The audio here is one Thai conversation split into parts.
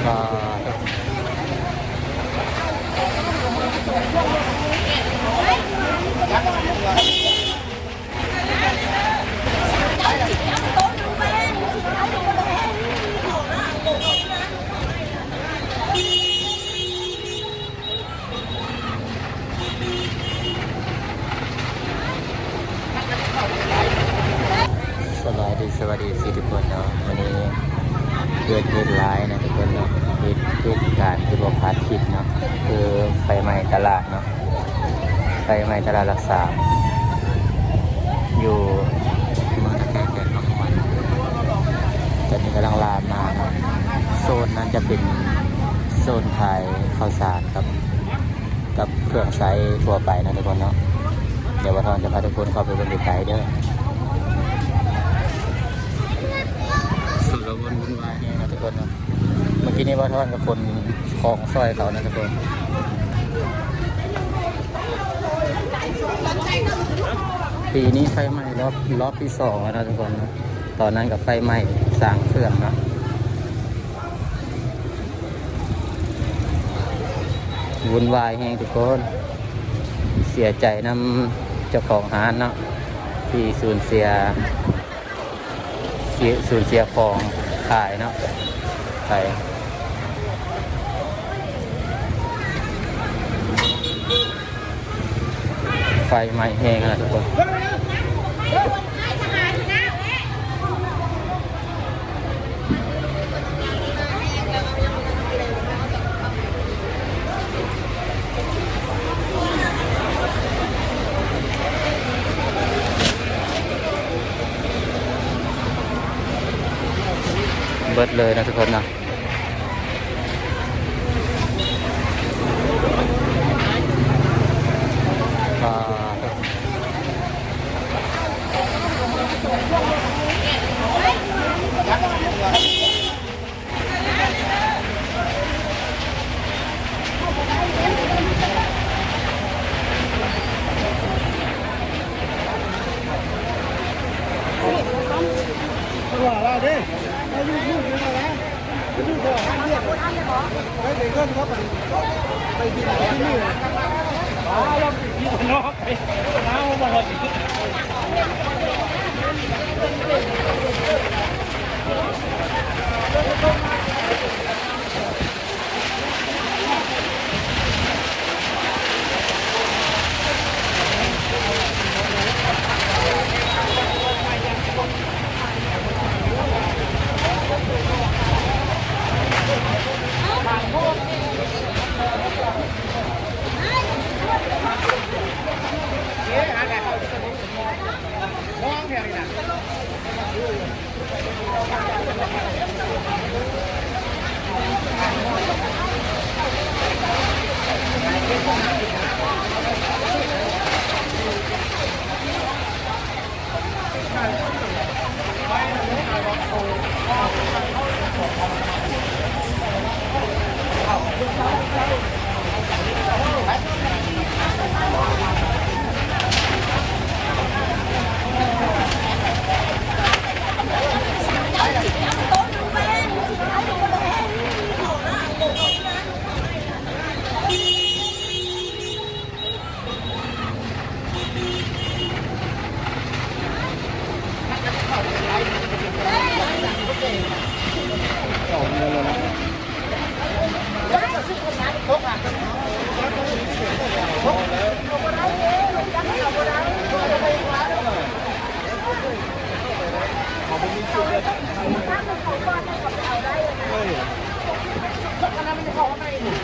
สวัสดีสิทุกคนเนาะวันนี้เกิดเหตุร้ายนะทุกคนเนาะเหตุการณ์ที่บอกคาดคิดเนาะคือไฟไหม้ตลาดเนาะไฟไหม้ตลาดรักษาอยู่เมืองตะแกรงแดนบางวันตอนนี้กำลังลามมาเนาะโซนนั้นจะเป็นโซนขายข้าวสารกับเครื่องใช้ทั่วไปนะทุกคนเนาะเดี๋ยววัฒนจะพาทุกคนเข้าไปบนไกลเด้อสุดละวนวุ่นวายเนี่ยนะทุกคนนะเมื่อกี้นี้ว่าทอนกับคนของซอยเขานะทุกคนปีนี้ไฟไหม้รอบที่2แล้วนะทุกคนนะตอนนั้นกับไฟไหม้สร้างเครื่องนะวุ่นวายแห้งทุกคนเสียใจนำเจ้าของร้านเนาะที่สูญเสียของขายเนาะขายไฟไหม้แห้งนะทุกคนเบิดเลยนะทุกคนนะไปที่ไหนที่นี่เราไปที่นอกไปน้ำมันอะไร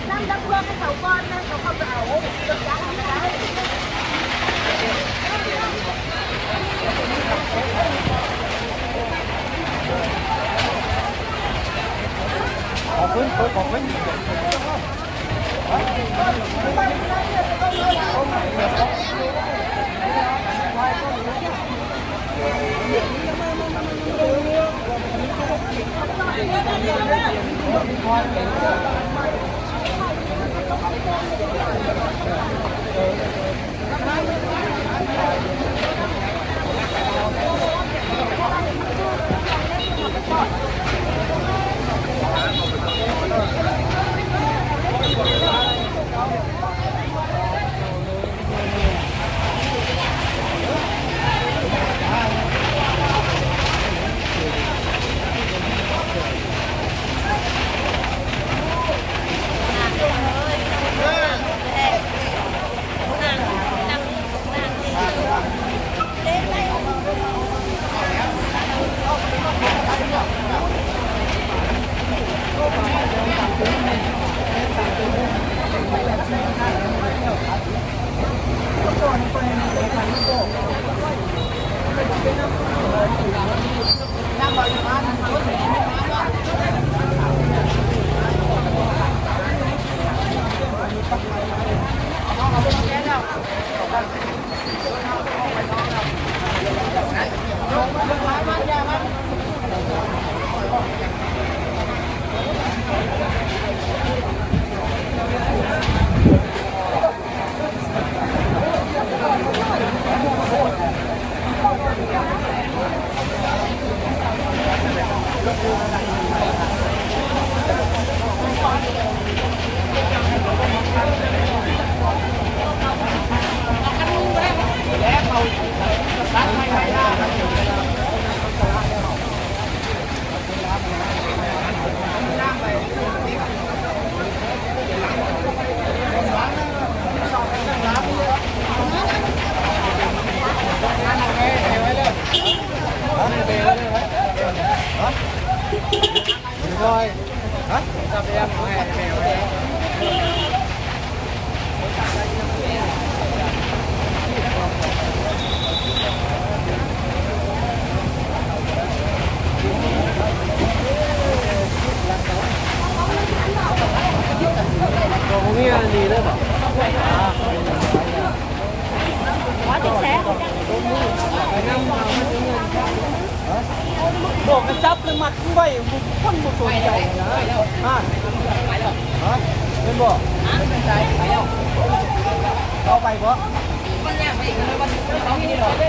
น้ำรับเพื่อให้เขาก้อนนะเขาเข้าไปเอาจะยัดไม่ได้ขอบคุณ ฮะจับไปยังตัวนี้ดีเลยป่ะว่าจะแซ่บอกกระจับเลยมัดไว้บุกคนบุกตัวใหญ่นะฮะเป็นบ่เป็นใจไปแล้วเอาไปบ่มันเนี่ยไปอีกเลยมันเขาที่นี่หรอไ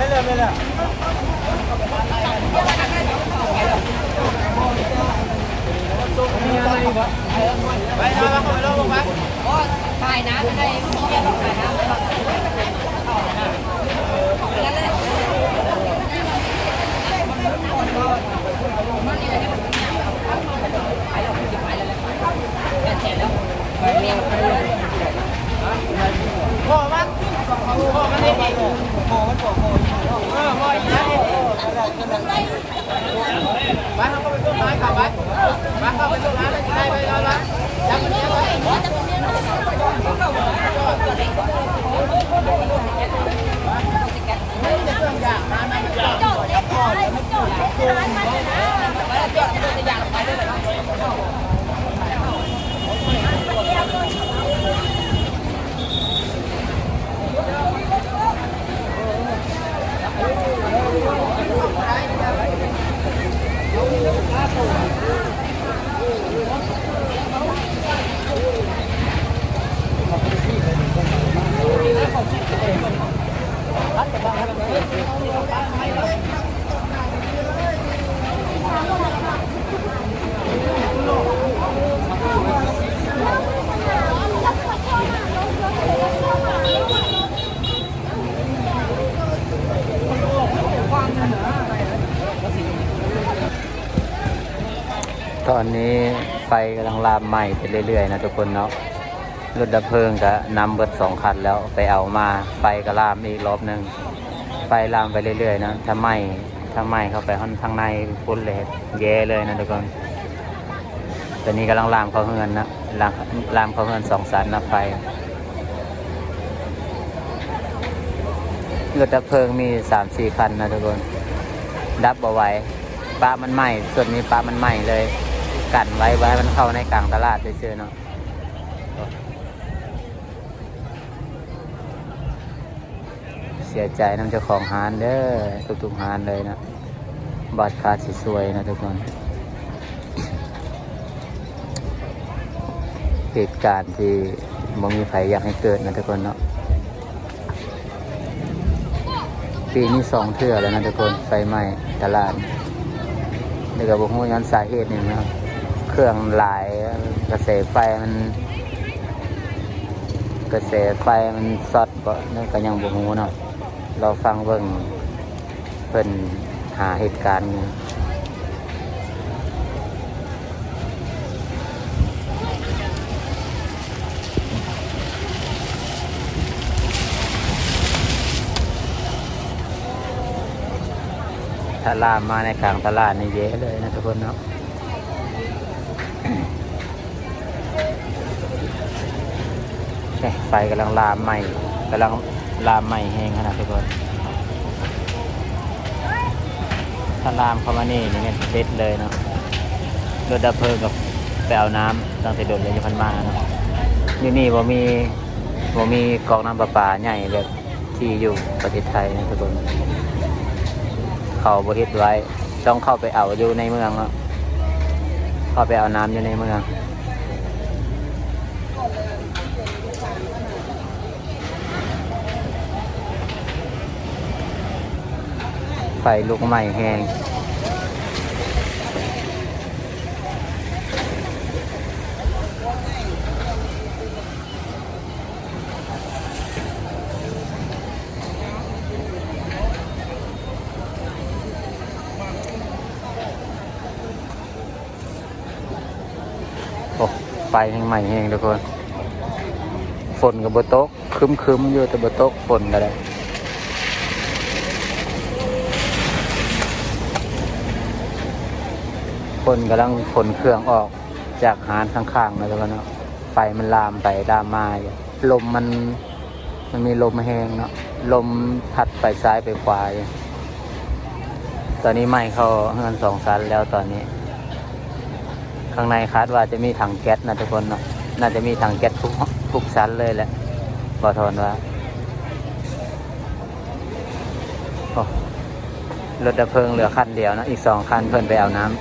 ม่เลยไม่เลยมีอะไรอีกวะไปทำมาเข้าไปแล้วบ้างอ๋อถ่ายน้ำได้เรียนถ่ายน้ำได้พ่อมันพ่อมันได้ดีพ่อมันพ่อพ่ออีกนะไปทำเข้าไปต้นไม้ขับไปเข้าไปต้นไม้แล้วจะได้ไปแล้วนะจับมันเนี้ยไว้ตอนนี้ไฟกำลังลามไหม้ไปเรื่อยๆนะทุกคนเนาะรถดับเพลิงก็นำเบิด2 คันแล้วไปเอามาไฟก็ลามอีกรอบนึงไฟลามไปเรื่อยๆนะถ้าไหม้เข้าไปข้างในพุ่นเลยแย่เลยนะทุกคนตอนนี้กำลังลามเข้าเฮือนนะลามเข้าเฮือน2 สันนะไฟรถดับเพลิงมี 3-4 คันนะทุกคนดับเอาไว้ปลามันไหม้ส่วนนี้ปลามันไหม้เลยกันไว้ให้มันเข้าในกลางตลาดเฉยๆเนาะเสียใจน้ำเจ้าของร้านเด้อทุกๆร้านเลยนะบาดขาดสวยๆนะทุกคนเหตุการณ์ที่บ่มีใครอยากให้เกิดนะทุกคนเนาะปีนี้2 เทื่อแล้วนะทุกคนไฟไหม้ตลาดนี่ก็บอกว่าย้อนสาเหตุนี่นะเครื่องหลายกระแสไฟมันสอดก็นั่นก็ยังบอกว่าเนาะเราฟังเบิ่งเพิ่นหาเหตุการณ์ถ้าลามมาในกลางตลาดนี่เยอะเลยนะทุกคนเนาะ ไฟกำลังลามไหม้แห้งขนาดทุกคนถ้าลามเข้ามานี่เนี่ยเด็ดเลยเนาะรถดับเพลิงกับไปเอาน้ำตั้งแต่โดนเลยพันมาเนาะอยู่นี่บ่มีกองน้ำประปาใหญ่แบบที่อยู่ประเทศไทยนะทุกคนเขาบ่เฮ็ดไว้ต้องเข้าไปเอาอยู่ในเมืองเนาะเข้าไปเอาน้ำอยู่ในเมืองไฟลุกไหม้แห้งโอ้ไฟแห้งไหม้แห้งทุกคนฝนกับบตกคึมอยู่แต่บตกฝนก็ได้ฝ คนกำลังขนเครื่องออกจากหานข้างๆนะทุกคนเนาะไฟมันลามไปลามมาอยู่ลมมันมีลมแห้งเนาะลมพัดไปซ้ายไปขวาอยู่ตอนนี้ไหม้เข้าเฮือน2 ชั้นแล้วตอนนี้ ข้างในคาดว่าจะมีถังแก๊สนะทุกคนเนาะน่าจะมีถังแก๊สทุกชั้นเลยแหละบอทอนว่าโอ้รถดับเพลิงเหลือคันเดียวนะอีก2 คันเพิ่นไปเอาน้ำ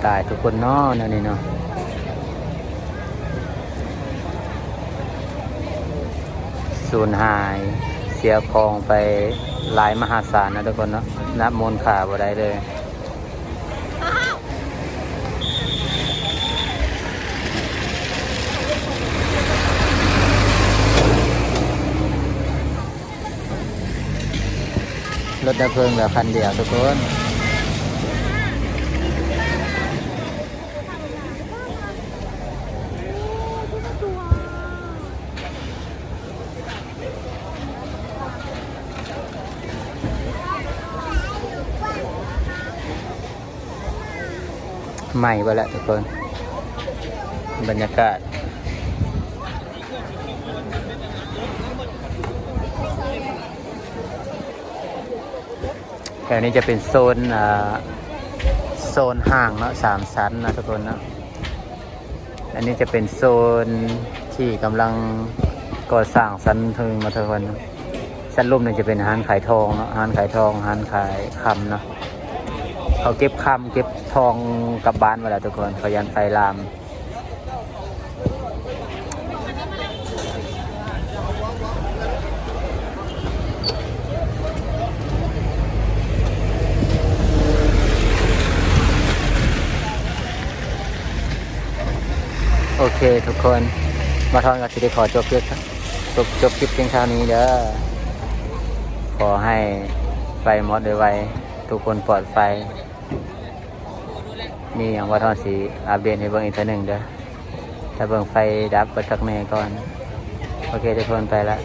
ตายทุกคนเนาะนั่นนี่เนาะสูญหายเสียของไปหลายมหาศาลนะทุกคนเนาะนับมูลค่าบ่ได้เลยรถดับเพลิงเหลือคันเดียวทุกคนใหม่ไปแล้วทุกคนบรรยากาศแถวนี้จะเป็นโซนห่างเนาะ3 ชั้นนะทุกคนเนาะอันนี้จะเป็นโซนที่กำลังก่อสร้างชั้นถึงมาทุกคนชั้นลุ่มนี่จะเป็นห้างขายทองเนาะห้างขายทองห้างขายคำเนาะเขาเก็บคำเก็บทองกลับบ้านมาแล้วทุกคนเขายันไฟลามโอเคทุกคนมาทอนกับสิได้ขอจบคลิปเพียงเท่านี้เด้อขอให้ไฟหมดไวๆทุกคนปลอดภัยมีอย่างว่าทอนสีอัปเดตให้เบิ่งอีกทีหนึ่งเด้อถ้าเบิ่งไฟดับก็จักแม่ก่อนโอเคทุกคนไปละ